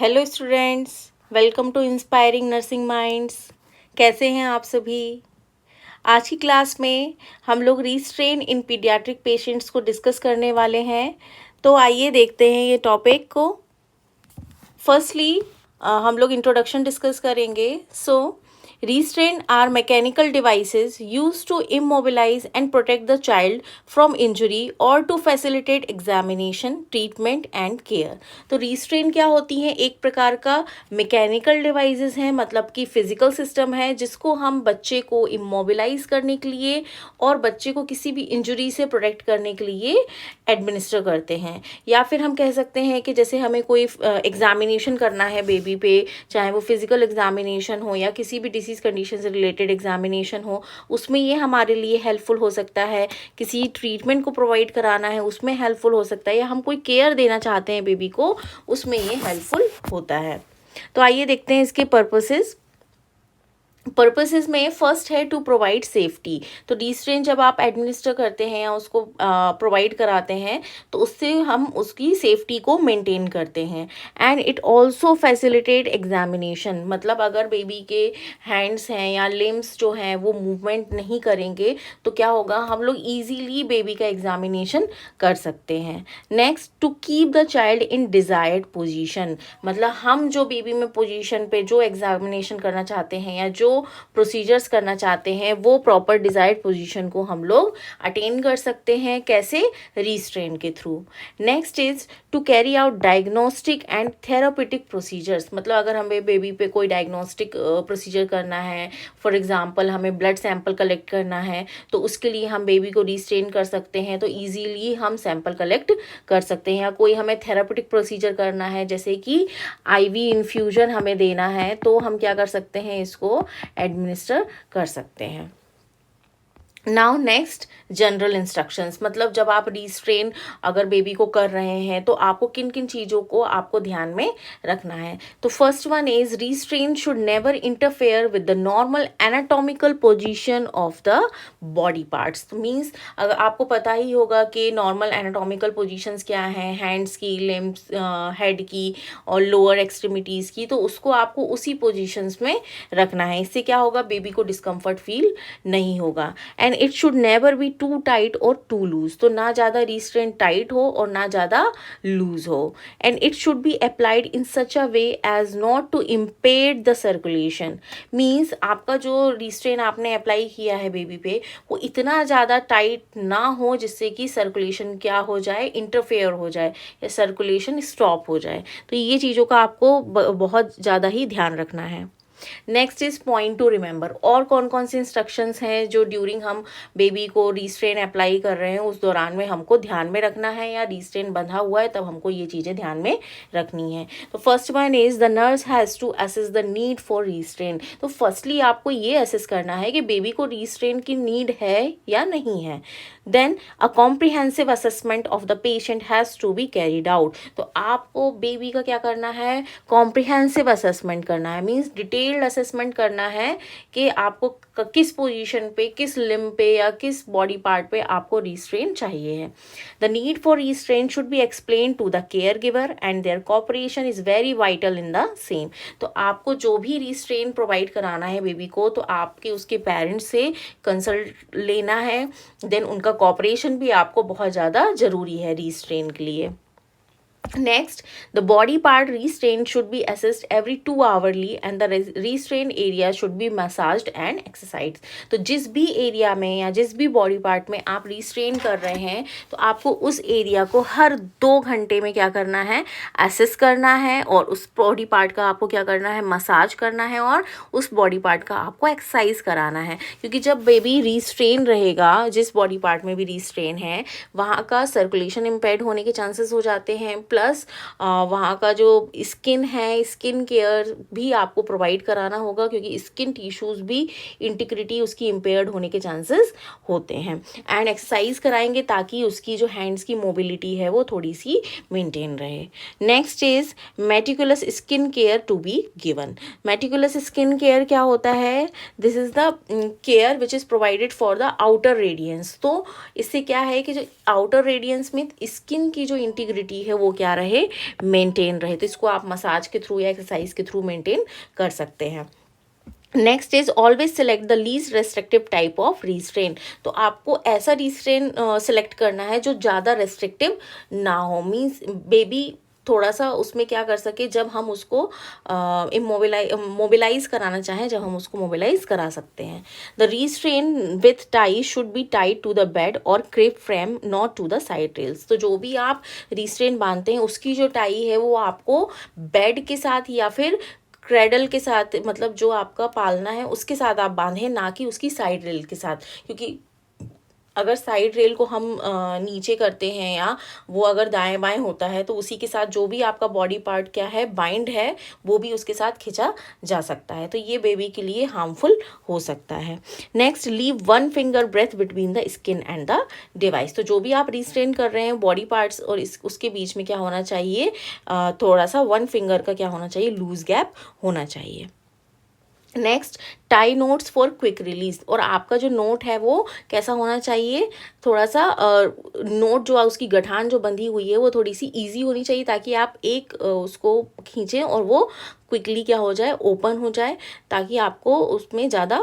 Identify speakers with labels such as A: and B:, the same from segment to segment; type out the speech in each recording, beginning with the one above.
A: Hello students, welcome to inspiring nursing minds. कैसे हैं आप सभी? आज की क्लास में हम लोग रीस्ट्रेन इन पीडियाट्रिक पेशेंट्स को डिस्कस करने वाले हैं। तो आइए देखते हैं ये टॉपिक को। फर्स्टली हम लोग इंट्रोडक्शन डिस्कस करेंगे। Restraint are mechanical devices used to immobilize and protect the child from injury or to facilitate examination, treatment and care। तो restraint क्या होती है? एक प्रकार का mechanical devices है, मतलब कि physical system है जिसको हम बच्चे को immobilize करने के लिए और बच्चे को किसी भी injury से protect करने के लिए administer करते हैं। या फिर हम कह सकते हैं कि जैसे हमें कोई examination करना है बेबी पे, चाहे वो फिजिकल एग्जामिनेशन हो या किसी भी डिसीज कंडीशन से रिलेटेड एग्जामिनेशन हो, उसमें ये हमारे लिए हेल्पफुल हो सकता है। किसी ट्रीटमेंट को प्रोवाइड कराना है उसमें हेल्पफुल हो सकता है, या हम कोई केयर देना चाहते हैं बेबी को, उसमें ये हेल्पफुल होता है। तो आइए देखते हैं इसके पर्पसेस में फर्स्ट है टू प्रोवाइड सेफ्टी। तो रिस्ट्रेन जब आप एडमिनिस्टर करते हैं या उसको प्रोवाइड कराते हैं तो उससे हम उसकी सेफ्टी को मेंटेन करते हैं। And it also facilitate examination, मतलब अगर बेबी के हैंड्स हैं या लिम्स जो हैं वो मूवमेंट नहीं करेंगे तो क्या होगा, हम लोग ईजीली बेबी का एग्जामिनेशन कर सकते हैं। Next, to keep the child in desired position, मतलब हम जो बेबी में पोजीशन पे जो एग्जामिनेशन करना चाहते हैं या जो प्रोसीजर्स करना चाहते हैं वो प्रॉपर डिजायर्ड पोजीशन को हम लोग अटेन कर सकते हैं। कैसे? रिस्ट्रेन के थ्रू। Next is to carry out diagnostic and therapeutic procedures, मतलब अगर हमें बेबी पे कोई डायग्नोस्टिक प्रोसीजर करना है, फॉर एग्जांपल हमें ब्लड सैंपल कलेक्ट करना है, तो उसके लिए हम बेबी को रिस्ट्रेन कर सकते हैं, तो ईजीली हम सैंपल कलेक्ट कर सकते हैं। या कोई हमें थेरापेटिक प्रोसीजर करना है, जैसे कि आईवी इन्फ्यूजन हमें देना है, तो हम क्या कर सकते हैं, इसको एडमिनिस्टर कर सकते हैं। नाउ नेक्स्ट, जनरल इंस्ट्रक्शंस, मतलब जब आप रिस्ट्रेन अगर बेबी को कर रहे हैं तो आपको किन किन चीज़ों को आपको ध्यान में रखना है। तो first one is restrain should never interfere with the normal anatomical position of the body parts. तो मीन्स अगर आपको पता ही होगा कि नॉर्मल एनाटॉमिकल पोजीशंस क्या हैं, हैंड्स की, लिम्स, हेड की और लोअर एक्सट्रीमिटीज़ की, तो उसको आपको उसी पोजीशंस में रखना है। इससे क्या होगा, बेबी को डिस्कम्फर्ट फील नहीं होगा। And it should never be too tight और टू लूज, तो ना ज़्यादा रिस्ट्रेन टाइट हो और ना ज़्यादा लूज हो। And it should be applied in such a way as not to impede the circulation, means आपका जो रिस्ट्रेन आपने अप्लाई किया है बेबी पे वो इतना ज़्यादा टाइट ना हो जिससे कि सर्कुलेशन क्या हो जाए, इंटरफेयर हो जाए या सर्कुलेशन स्टॉप हो जाए। तो ये चीज़ों का आपको बहुत ज़्यादा ही ध्यान रखना है। Next is point two remember, और कौन कौन से इंस्ट्रक्शंस हैं जो ड्यूरिंग हम बेबी को रिस्ट्रेन अप्लाई कर रहे हैं उस दौरान में हमको ध्यान में रखना है, या रिस्ट्रेन बंधा हुआ है तब हमको ये चीज़ें ध्यान में रखनी है। तो first one is the nurse has to assess the need for restraint. तो फर्स्टली आपको ये असेस करना है कि बेबी को रिस्ट्रेन की नीड है या नहीं है। Then a comprehensive assessment of the patient has to be carried out. तो आपको बेबी का क्या करना है, कॉम्प्रिहेंसिव असेसमेंट करना है, मीन्स डिटेल्ड असेसमेंट करना है कि आपको किस पोजीशन पे, किस लिम्ब पे या किस बॉडी पार्ट पे आपको रिस्ट्रेन चाहिए है। The need for restraint should be explain to the caregiver and their cooperation is very vital in the same. तो आपको जो भी रिस्ट्रेन प्रोवाइड कराना है बेबी को, तो आपके उसके पेरेंट्स से कंसल्ट लेना है। देन उनका कोऑपरेशन भी आपको बहुत ज़्यादा ज़रूरी है रिस्ट्रेन के लिए। Next, the body part restraint should be assessed every 2 hourly and the restraint area should be massaged and exercised। तो जिस भी एरिया में या जिस भी बॉडी पार्ट में आप रिस्ट्रेन कर रहे हैं तो आपको उस एरिया को हर 2 घंटे में क्या करना है, असेस करना है, और उस बॉडी पार्ट का आपको क्या करना है, मसाज करना है, और उस बॉडी पार्ट का आपको एक्सरसाइज कराना है। क्योंकि जब बेबी रिस्ट्रेन रहेगा, जिस बॉडी पार्ट में भी रिस्ट्रेन है वहाँ का सर्कुलेशन इम्पेयर्ड होने के चांसेस हो जाते हैं, प्लस वहाँ का जो स्किन है, स्किन केयर भी आपको प्रोवाइड कराना होगा, क्योंकि स्किन टिश्यूज़ भी इंटीग्रिटी उसकी इम्पेयर्ड होने के चांसेस होते हैं। एंड एक्सरसाइज कराएंगे ताकि उसकी जो हैंड्स की मोबिलिटी है वो थोड़ी सी मेंटेन रहे। Next is meticulous skin care to be given. Meticulous skin care क्या होता है, this is the care which is provided for the outer radiance. तो इससे क्या है कि जो आउटर रेडियंस में स्किन की जो इंटीग्रिटी है वो क्या क्या रहे, मेंटेन रहे। तो इसको आप मसाज के थ्रू या एक्सरसाइज के थ्रू मेंटेन कर सकते हैं। Next is always select the least restrictive type of restrain. तो आपको ऐसा रिस्ट्रेन सेलेक्ट करना है जो ज़्यादा रेस्ट्रिक्टिव ना हो, मीन्स बेबी थोड़ा सा उसमें क्या कर सके, जब हम उसको मोबिलाइज कराना चाहें, जब हम उसको मोबिलाइज करा सकते हैं। The restrain with tie should be tied to the bed और crepe frame, not to the side rails. तो जो भी आप रिस्ट्रेन बांधते हैं उसकी जो टाई है वो आपको बेड के साथ या फिर क्रेडल के साथ, मतलब जो आपका पालना है उसके साथ आप बांधें, ना कि उसकी साइड रेल के साथ। क्योंकि अगर साइड रेल को हम नीचे करते हैं या वो अगर दाएं बाएं होता है तो उसी के साथ जो भी आपका बॉडी पार्ट क्या है, बाइंड है, वो भी उसके साथ खिंचा जा सकता है। तो ये बेबी के लिए हार्मफुल हो सकता है। Next, leave 1 finger breadth between the skin and the device. तो जो भी आप रिस्ट्रेन कर रहे हैं बॉडी पार्ट्स और उसके बीच में क्या होना चाहिए, थोड़ा सा 1 फिंगर का क्या होना चाहिए, लूज गैप होना चाहिए। Next, tie notes for quick release. और आपका जो नोट है वो कैसा होना चाहिए, थोड़ा सा नोट जो है उसकी गठान जो बंधी हुई है वो थोड़ी सी इजी होनी चाहिए, ताकि आप एक उसको खींचें और वो क्विकली क्या हो जाए, ओपन हो जाए, ताकि आपको उसमें ज़्यादा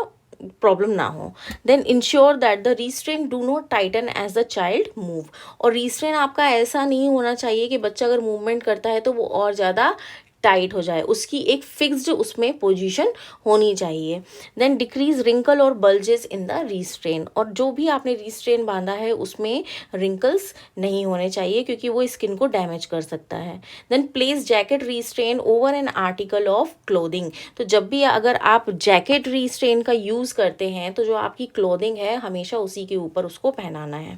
A: प्रॉब्लम ना हो। Then ensure that the restraint do not tighten as the child move. और रिस्ट्रेन आपका ऐसा नहीं होना चाहिए कि बच्चा अगर मूवमेंट करता है तो वो और ज़्यादा टाइट हो जाए, उसकी एक फिक्स्ड उसमें पोजीशन होनी चाहिए। देन डिक्रीज रिंकल और बल्जेस इन द रिस्ट्रेन। और जो भी आपने रिस्ट्रेन बांधा है उसमें रिंकल्स नहीं होने चाहिए, क्योंकि वो स्किन को डैमेज कर सकता है। Then place jacket restraint over an article of clothing. तो जब भी अगर आप जैकेट रिस्ट्रेन का यूज़ करते हैं तो जो आपकी क्लोथिंग है हमेशा उसी के ऊपर उसको पहनाना है।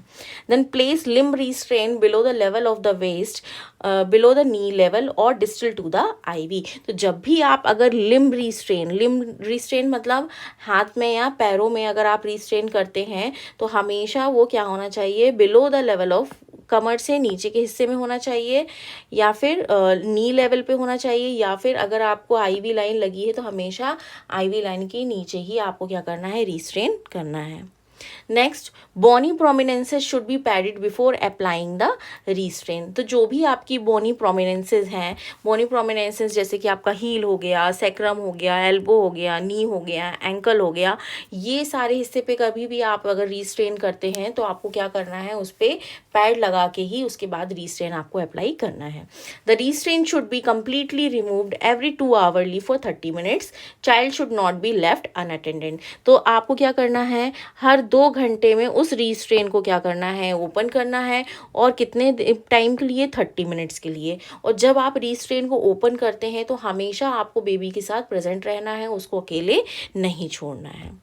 A: Then place limb restraint below the level of the waist, below the knee level और डिस्टल टू द आईवी। तो जब भी आप अगर लिम्ब रिस्ट्रेन मतलब हाथ में या पैरों में अगर आप रिस्ट्रेन करते हैं तो हमेशा वो क्या होना चाहिए, बिलो द लेवल ऑफ, कमर से नीचे के हिस्से में होना चाहिए, या फिर नी लेवल पे होना चाहिए, या फिर अगर आपको आईवी लाइन लगी है तो हमेशा आईवी लाइन के नीचे ही आपको क्या करना है, रिस्ट्रेन करना है। Next, bony prominences should be padded before applying the restrain. तो जो भी आपकी बोनी प्रोमिनेंसेस हैं, बोनी प्रोमिनेंसेस जैसे कि आपका हील हो गया, सैक्रम हो गया, एल्बो हो गया, नी हो गया, एंकल हो गया, ये सारे हिस्से पे कभी भी आप अगर रिस्ट्रेन करते हैं तो आपको क्या करना है, उस पर पैड लगा के ही उसके बाद रिस्ट्रेन आपको अप्लाई करना है। The restrain should be completely removed every 2 hourly for 30 minutes. Child should not be left unattended. तो आपको क्या करना है, हर 2 घंटे में उस रिस्ट्रेन को क्या करना है, ओपन करना है। और कितने टाइम के लिए, 30 मिनट्स के लिए। और जब आप रिस्ट्रेन को ओपन करते हैं तो हमेशा आपको बेबी के साथ प्रेजेंट रहना है, उसको अकेले नहीं छोड़ना है।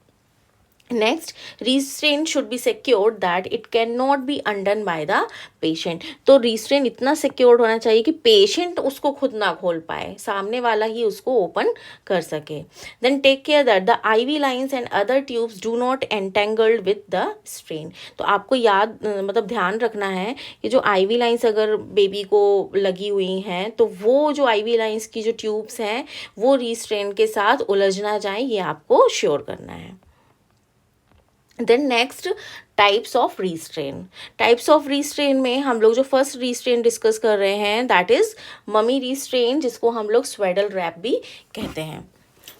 A: Next, restrain should B secured that it can not be undone by the patient. तो रिस्ट्रेन इतना सिक्योर्ड होना चाहिए कि पेशेंट उसको खुद ना खोल पाए, सामने वाला ही उसको ओपन कर सके। Then take care that the IV lines and other tubes do not entangled with the strain. तो आपको याद मतलब ध्यान रखना है कि जो आईवी लाइंस अगर बेबी को लगी हुई हैं तो वो जो आईवी लाइंस की जो ट्यूब्स हैं वो रिस्ट्रेन के साथ उलझ ना जाए, ये आपको श्योर करना है। Then next, types of restraint. Types of restraint में हम लोग जो फर्स्ट रिस्ट्रेन डिस्कस कर रहे हैं दैट इज मम्मी रिस्ट्रेन, जिसको हम लोग स्वेडल रैप भी कहते हैं।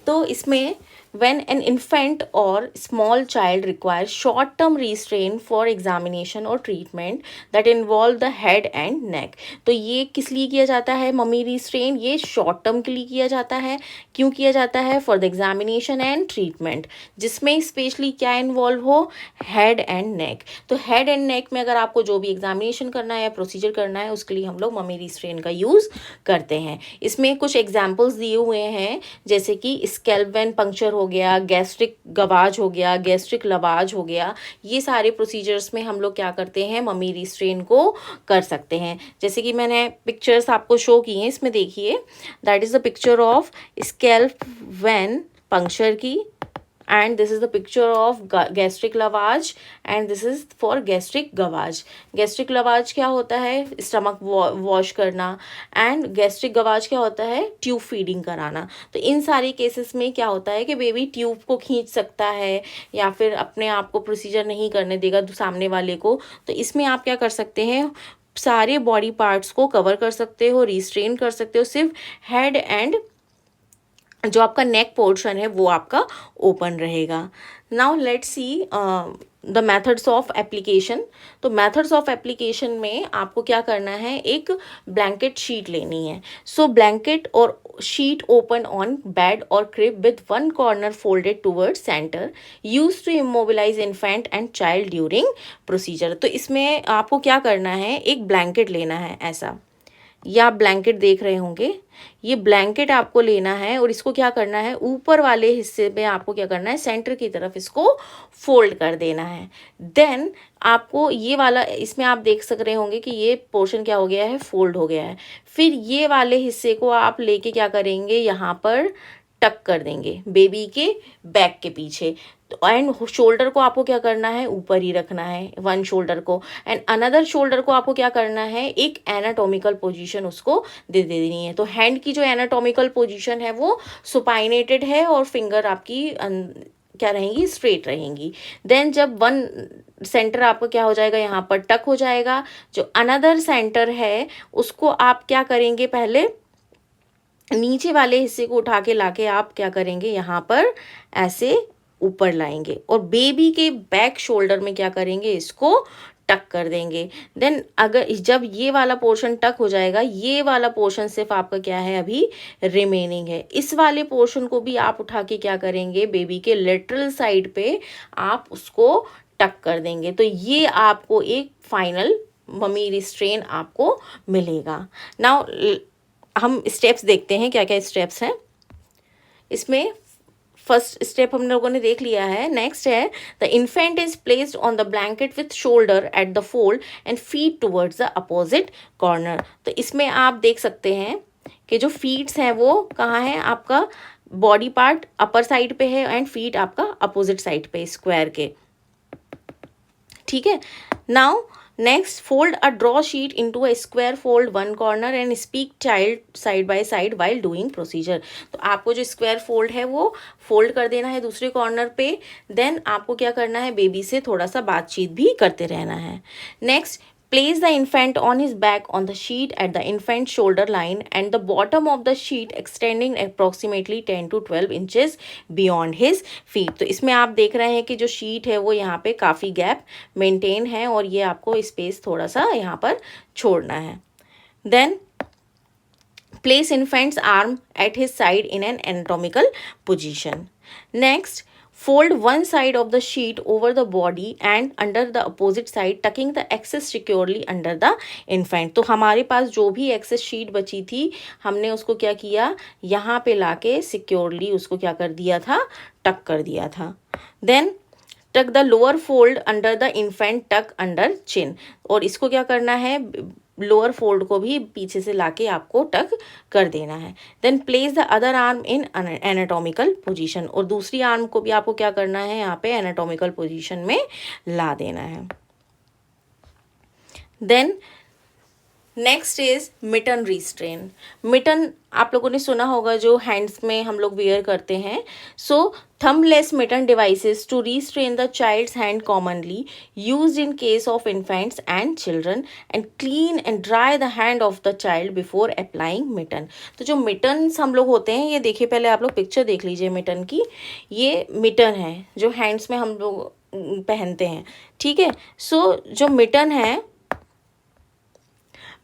A: तो इसमें when an infant or small child requires short term restraint for examination or treatment that involve the head and neck। तो ये किस लिए किया जाता है मम्मी रिस्ट्रेन, ये शॉर्ट टर्म के लिए किया जाता है। क्यों किया जाता है, for the examination and treatment, जिसमें स्पेशली क्या इन्वॉल्व हो, हेड एंड नेक। तो हेड एंड नेक में अगर आपको जो भी एग्जामिनेशन करना है या प्रोसीजर करना है उसके लिए हम लोग मम्मी रिस्ट्रेन का यूज़ करते हैं। इसमें कुछ एग्जाम्पल्स दिए हुए हैं, जैसे कि स्कैल्प वेन पंक्चर हो गया, गैस्ट्रिक गवाज हो गया, गैस्ट्रिक लवाज हो गया। ये सारे प्रोसीजर्स में हम लोग क्या करते हैं, मम्मी रिस्ट्रेन को कर सकते हैं। जैसे कि मैंने पिक्चर्स आपको शो की हैं, इसमें देखिए, that is the picture of scalp when puncture की, and this is the picture of gastric lavage and this is for gastric gavage। gastric lavage क्या होता है, स्टमक वॉश करना, एंड gastric gavage क्या होता है, ट्यूब फीडिंग कराना। तो इन सारे केसेस में क्या होता है कि बेबी ट्यूब को खींच सकता है या फिर अपने आप को प्रोसीजर नहीं करने देगा सामने वाले को। तो इसमें आप क्या कर सकते हैं, सारे बॉडी पार्ट्स को कवर कर सकते हो, रिस्ट्रेन कर सकते हो, सिर्फ हेड एंड जो आपका नेक पोर्शन है वो आपका ओपन रहेगा। Now let's see the methods of application. तो मेथड्स ऑफ एप्लीकेशन में आपको क्या करना है, एक ब्लैंकेट शीट लेनी है। सो ब्लैंकेट और शीट ओपन ऑन बेड और crib with one corner folded towards center used to immobilize infant and child during procedure। तो इसमें आपको क्या करना है, एक ब्लैंकेट लेना है ऐसा, या आप ब्लैंकेट देख रहे होंगे, ये ब्लैंकेट आपको लेना है और इसको क्या करना है, ऊपर वाले हिस्से में आपको क्या करना है, सेंटर की तरफ इसको फोल्ड कर देना है। देन आपको ये वाला, इसमें आप देख सक रहे होंगे कि ये पोर्शन क्या हो गया है, फोल्ड हो गया है। फिर ये वाले हिस्से को आप लेके क्या करेंगे, यहाँ पर टक कर देंगे बेबी के बैक के पीछे। एंड शोल्डर को आपको क्या करना है, ऊपर ही रखना है वन शोल्डर को, एंड अनदर शोल्डर को आपको क्या करना है, एक एनाटॉमिकल पोजीशन उसको दे देनी है। तो हैंड की जो एनाटॉमिकल पोजीशन है वो सुपाइनेटेड है और फिंगर आपकी क्या रहेंगी, स्ट्रेट रहेंगी। देन जब वन सेंटर आपका क्या हो जाएगा, यहाँ पर टक हो जाएगा, जो अनदर सेंटर है उसको आप क्या करेंगे, पहले नीचे वाले हिस्से को उठा के लाके आप क्या करेंगे, यहाँ पर ऐसे ऊपर लाएंगे और बेबी के बैक शोल्डर में क्या करेंगे, इसको टक कर देंगे। देन अगर जब ये वाला पोर्शन टक हो जाएगा, ये वाला पोर्शन सिर्फ आपका क्या है, अभी रिमेनिंग है। इस वाले पोर्शन को भी आप उठा के क्या करेंगे, बेबी के लेटरल साइड पे आप उसको टक कर देंगे। तो ये आपको एक फाइनल मम्मी रिस्ट्रेन आपको मिलेगा। नाउ हम स्टेप्स देखते हैं, क्या क्या स्टेप्स हैं इसमें। फर्स्ट स्टेप हम लोगों ने देख लिया है। नेक्स्ट है, the infant is placed on the blanket with shoulder at the fold and feet towards the opposite corner. तो इसमें आप देख सकते हैं कि जो फीट्स हैं वो कहाँ है, आपका बॉडी पार्ट अपर साइड पे है एंड फीट आपका अपोजिट साइड पे स्क्वायर के, ठीक है। Now next, fold a draw sheet into a square fold one corner and speak child side by side while doing procedure. तो आपको जो स्क्वायर फोल्ड है वो फोल्ड कर देना है दूसरे कॉर्नर पे। देन आपको क्या करना है, बेबी से थोड़ा सा बातचीत भी करते रहना है। Next, place the infant on his back on the sheet at the infant shoulder line and the bottom of the sheet extending approximately 10 to 12 inches beyond his feet। तो इसमें आप देख रहे हैं कि जो शीट है वो यहाँ पे काफ़ी गैप मेंटेन है और ये आपको स्पेस थोड़ा सा यहाँ पर छोड़ना है। Then place infant's arm at his side in an anatomical position। Next, fold one side of the sheet over the body and under the opposite side tucking the excess securely under the infant। तो हमारे पास जो भी access sheet बची थी हमने उसको क्या किया, यहाँ पे लाके सिक्योरली उसको क्या कर दिया था, टक कर दिया था। देन टक the lower fold under the infant टक अंडर चिन, और इसको क्या करना है, लोअर फोल्ड को भी पीछे से लाके आपको टक कर देना है। Then place the other arm in anatomical position, और दूसरी आर्म को भी आपको क्या करना है, यहाँ पे एनाटॉमिकल पोजीशन में ला देना है। Then next is mitten restraint. Mitten आप लोगों ने सुना होगा जो हैंड्स में हम लोग वेयर करते हैं। So thumbless mitten devices to restrain the child's hand commonly used in case of infants and children and clean and dry the hand of the child before applying mitten. तो जो mittens हम लोग होते हैं, ये देखिए पहले आप लोग पिक्चर देख लीजिए मिटन की। ये मिटन है जो हैंड्स में हम लोग पहनते हैं, ठीक है। सो जो मिटन है,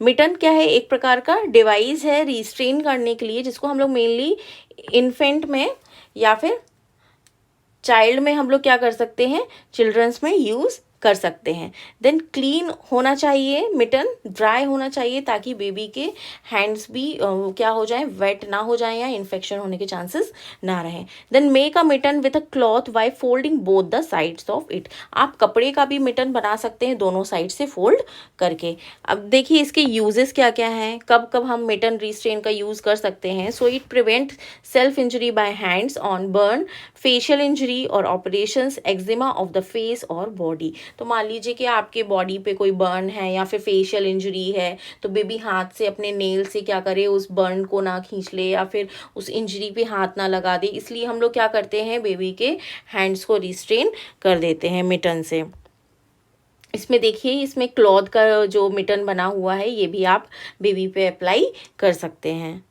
A: मिटन क्या है, एक प्रकार का डिवाइस है रिस्ट्रेन करने के लिए, जिसको हम लोग मेनली इन्फेंट में या फिर चाइल्ड में हम लोग क्या कर सकते हैं, चिल्ड्रंस में यूज़ कर सकते हैं। देन क्लीन होना चाहिए मिटन, ड्राई होना चाहिए ताकि बेबी के हैंड्स भी क्या हो जाए, वेट ना हो जाए या इन्फेक्शन होने के चांसेस ना रहें। Then make a mitten with a cloth by folding both the sides of it. आप कपड़े का भी मिटन बना सकते हैं दोनों साइड से फोल्ड करके। अब देखिए इसके यूजेस क्या क्या हैं, कब कब हम मिटन रिस्ट्रेन का यूज़ कर सकते हैं। So it prevent self injury by hands on burn, facial injury और operations, eczema of the face और बॉडी। तो मान लीजिए कि आपके बॉडी पे कोई बर्न है या फिर फेशियल इंजरी है, तो बेबी हाथ से अपने नेल से क्या करे, उस बर्न को ना खींच ले या फिर उस इंजरी पे हाथ ना लगा दे। इसलिए हम लोग क्या करते हैं, बेबी के हैंड्स को रिस्ट्रेन कर देते हैं मिटन से। इसमें देखिए, इसमें क्लॉथ का जो मिटन बना हुआ है ये भी आप बेबी पे अप्लाई कर सकते हैं।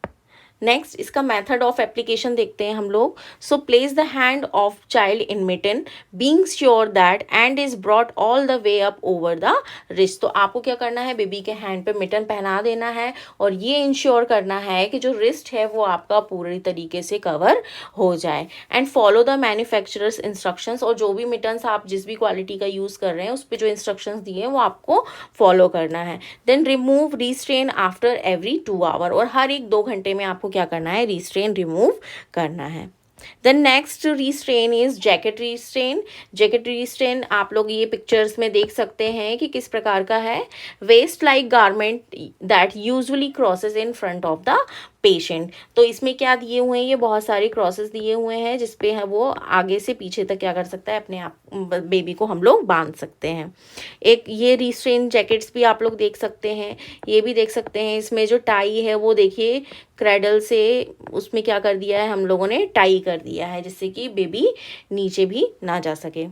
A: नेक्स्ट इसका मेथड ऑफ एप्लीकेशन देखते हैं हम लोग। So place the hand of child in mitten being sure that hand is brought all the way up over the wrist. तो आपको क्या करना है, बेबी के हैंड पे मिटन पहना देना है और ये इंश्योर करना है कि जो रिस्ट है वो आपका पूरी तरीके से कवर हो जाए। And follow the manufacturers instructions, और जो भी मिटन्स आप जिस भी क्वालिटी का यूज़ कर रहे हैं उस पर जो इंस्ट्रक्शंस दिए हैं वो आपको फॉलो करना है। Then remove restraint after every 2 hour, और हर एक 2 घंटे में आपको क्या करना है, रिस्ट्रेन रिमूव करना है। Then next restraint is jacket restraint. Jacket restraint आप लोग ये पिक्चर्स में देख सकते हैं कि किस प्रकार का है। Vest like garment that usually crosses in front of the patient. तो इसमें क्या दिए हुए हैं, ये बहुत सारे क्रॉसेस दिए हुए हैं जिसपे है वो आगे से पीछे तक क्या कर सकता है, अपने आप बेबी को हम लोग बांध सकते हैं। एक ये रिस्ट्रेन जैकेट्स भी आप लोग देख सकते हैं, ये भी देख सकते हैं। इसमें जो टाई है वो देखिए क्रेडल से उसमें क्या कर दिया है, हम लोगों ने टाई कर दिया है जिससे कि बेबी नीचे भी ना जा सके।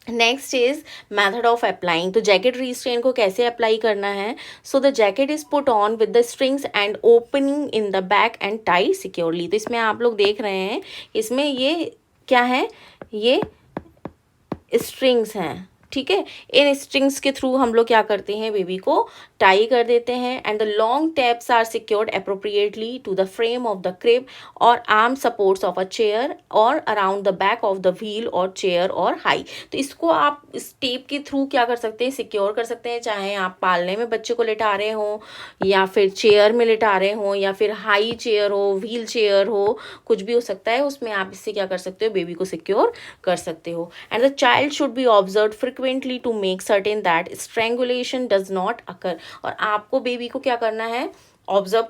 A: Next is method of applying. तो जैकेट रिस्ट्रेन को कैसे अप्लाई करना है। So the jacket is put on with the strings and opening in the back and tie securely. तो इसमें आप लोग देख रहे हैं, इसमें ये क्या है, ये स्ट्रिंग्स हैं, ठीक है। इन स्ट्रिंग्स के थ्रू हम लोग क्या करते हैं, बेबी को टाई कर देते हैं। And the long tapes are secured appropriately to the frame of the crib और arm supports of a chair और around the back of the wheel और चेयर और हाई। तो इसको आप इस टेप के थ्रू क्या कर सकते हैं, सिक्योर कर सकते हैं। चाहे आप पालने में बच्चे को लिटा रहे हो या फिर चेयर में लिटा रहे हो या फिर हाई चेयर हो, व्हील चेयर हो, कुछ भी हो सकता है, उसमें आप इससे क्या कर सकते हो, बेबी को सिक्योर कर सकते हो। And the child should be observe frequently to make certain that strangulation does not occur. और आपको बेबी को क्या करना है, ऑब्जर्व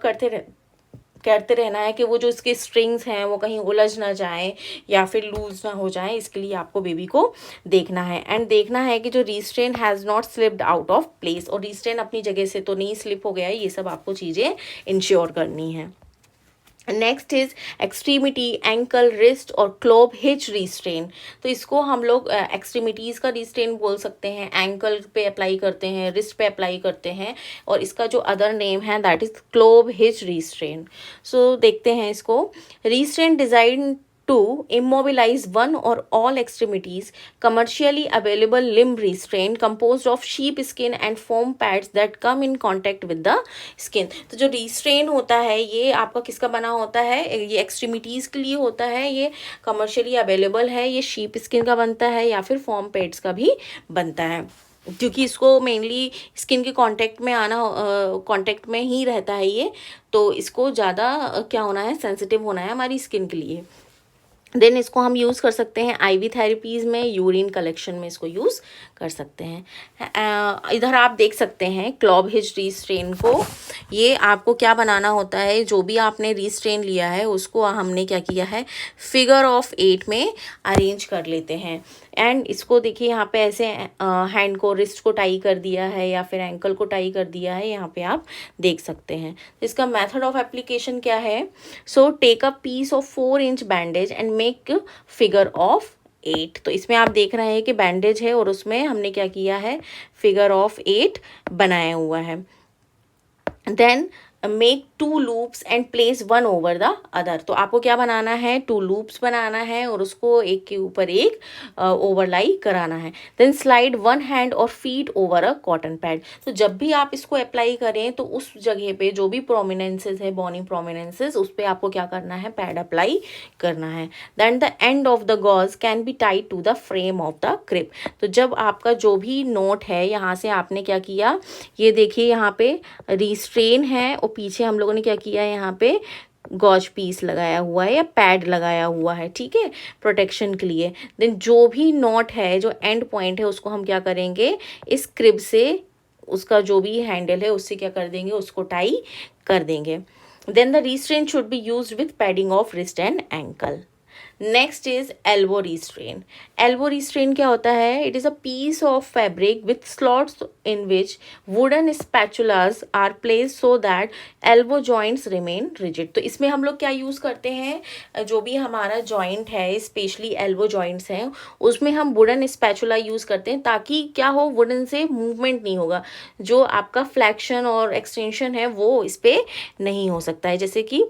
A: करते रहना है कि वो जो इसके स्ट्रिंग्स हैं वो कहीं उलझ ना जाए या फिर लूज ना हो जाए। इसके लिए आपको बेबी को देखना है। एंड देखना है कि जो restrain has not slipped out of place, और रिस्ट्रेन अपनी जगह से तो नहीं स्लिप हो गया है, ये सब आपको चीज़ें इंश्योर करनी है। Next is extremity, ankle, wrist और क्लोब हिच रिस्ट्रेन। तो इसको हम लोग एक्सट्रीमिटीज़ का रिस्ट्रेन बोल सकते हैं, एंकल पे अप्लाई करते हैं, रिस्ट पे अप्लाई करते हैं, और इसका जो अदर नेम है that is clove hitch restrain. So देखते हैं इसको। Restrain design to immobilize one or all extremities, commercially available limb restraint composed of sheep skin and foam pads that come in contact with the skin। तो जो restrain होता है ये आपका किसका बना होता है, ये एक्सट्रीमिटीज़ के लिए होता है, ये कमर्शियली अवेलेबल है, ये शीप स्किन का बनता है या फिर फोम पैड्स का भी बनता है, क्योंकि इसको मेनली स्किन के कांटेक्ट में कांटेक्ट में ही रहता है ये, तो इसको ज़्यादा क्या होना है, सेंसिटिव होना है हमारी स्किन के लिए। देन इसको हम यूज़ कर सकते हैं आईवी थेरेपीज़ में, यूरिन कलेक्शन में इसको यूज़ कर सकते हैं। इधर आप देख सकते हैं क्लॉब हिच रिस्ट्रेन को। ये आपको क्या बनाना होता है, जो भी आपने रिस्ट्रेन लिया है उसको हमने क्या किया है, फिगर ऑफ 8 में अरेंज कर लेते हैं। एंड इसको देखिए यहाँ पे ऐसे हैंड को, रिस्ट को टाई कर दिया है या फिर एंकल को टाई कर दिया है, यहाँ पे आप देख सकते हैं। तो इसका मेथड ऑफ एप्लीकेशन क्या है। So take a piece of 4 inch bandage and make figure of 8। तो इसमें आप देख रहे हैं कि बैंडेज है और उसमें हमने क्या किया है, फिगर ऑफ 8 बनाया हुआ है। Then make 2 loops and place 1 over the other. तो आपको क्या बनाना है, 2 लूप्स बनाना है और उसको एक के ऊपर एक ओवरलाई कराना है। देन स्लाइड 1 हैंड और feet over a cotton pad. तो जब भी आप इसको अप्लाई करें तो उस जगह पे जो भी प्रोमिनेंसेस है, बॉनी प्रोमिनेंसेस, उस पर आपको क्या करना है, पैड अप्लाई करना है। Then the end of the gauze can be tied to the frame of the crib. तो जब आपका जो भी नोट है, यहाँ से आपने क्या किया, ये देखिए यहाँ पे रिस्ट्रेन है और पीछे हम लोगों ने क्या किया है, यहाँ पे गॉज पीस लगाया हुआ है या पैड लगाया हुआ है, ठीक है, प्रोटेक्शन के लिए। देन जो भी नॉट है, जो एंड पॉइंट है, उसको हम क्या करेंगे, इस क्रिब से उसका जो भी हैंडल है उससे क्या कर देंगे, उसको टाई कर देंगे। Then the restrain should be used with padding of wrist and ankle. Next is elbow restrain. Elbow restrain क्या होता है? It is a piece of fabric with slots in which wooden spatulas are place so that elbow joints remain rigid. तो इसमें हम लोग क्या use करते हैं, जो भी हमारा जॉइंट है, स्पेशली एल्बो जॉइंट्स हैं, उसमें हम वुडन स्पैचुला यूज़ करते हैं ताकि क्या हो, वुडन से मूवमेंट नहीं होगा, जो आपका फ्लैक्शन और एक्सटेंशन है वो इस पर नहीं हो सकता है। जैसे कि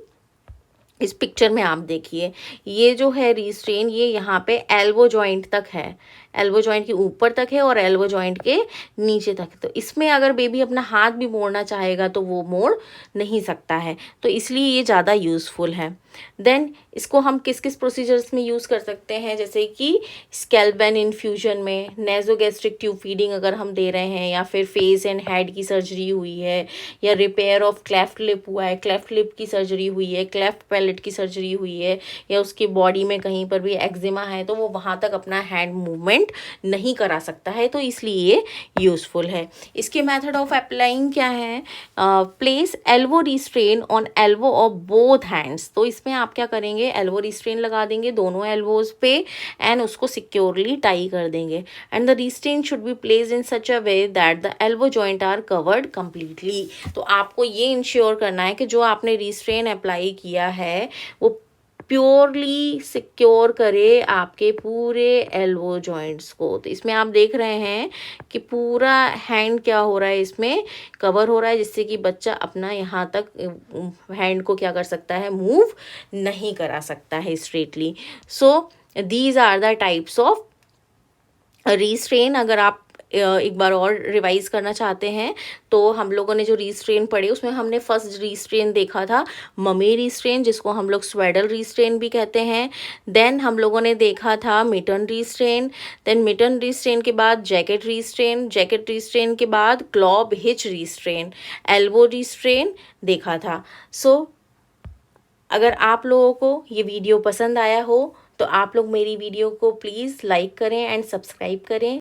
A: इस पिक्चर में आप देखिए, ये जो है रिस्ट्रेन, ये यहाँ पे एल्बो जॉइंट तक है, एल्बो जॉइंट के ऊपर तक है और एल्बो जॉइंट के नीचे तक। तो इसमें अगर बेबी अपना हाथ भी मोड़ना चाहेगा तो वो मोड़ नहीं सकता है, तो इसलिए ये ज़्यादा यूज़फुल है। देन इसको हम किस किस प्रोसीजर्स में यूज़ कर सकते हैं, जैसे कि स्कैल्प वेन इन्फ्यूजन में, नेजोगैस्ट्रिक ट्यूब फीडिंग अगर हम दे रहे हैं, या फिर फेस एंड हेड की सर्जरी हुई है, या रिपेयर ऑफ क्लेफ्ट लिप हुआ है, क्लेफ्ट लिप की सर्जरी हुई है, क्लेफ्ट पैलेट की सर्जरी हुई है, या उसकी बॉडी में कहीं पर भी एक्जिमा है तो वो वहाँ तक अपना हैंड मूवमेंट नहीं करा सकता है, तो इसलिए ये यूज़फुल है। इसके मेथड ऑफ अप्लाइंग क्या है? Place elbow restrain on elbow of both hands. तो इसमें आप क्या करेंगे, एल्बो रिस्ट्रेन लगा देंगे दोनों एल्बोज पे एंड उसको सिक्योरली टाई कर देंगे। And the restrain should be placed in such a way that the elbow joint are covered completely. तो आपको ये इंश्योर करना है कि जो आपने रिस्ट्रेन अप्लाई किया है वो प्योरली सिक्योर करे आपके पूरे एल्बो जॉइंट्स को। तो इसमें आप देख रहे हैं कि पूरा हैंड क्या हो रहा है, इसमें कवर हो रहा है, जिससे कि बच्चा अपना यहाँ तक हैंड को क्या कर सकता है, मूव नहीं करा सकता है straightly. So these are the types of restraint. अगर आप एक बार और रिवाइज करना चाहते हैं तो हम लोगों ने जो रिस्ट्रेन पढ़े उसमें हमने फर्स्ट रिस्ट्रेन देखा था ममी रिस्ट्रेन, जिसको हम लोग स्वेडल रिस्ट्रेन भी कहते हैं। देन हम लोगों ने देखा था mitten restraint. Then mitten restraint के बाद जैकेट रिस्ट्रेन, जैकेट रिस्ट्रेन के बाद clove hitch restraint, elbow restraint देखा था। सो अगर आप लोगों को ये वीडियो पसंद आया हो तो आप लोग मेरी वीडियो को प्लीज़ लाइक करें एंड सब्सक्राइब करें।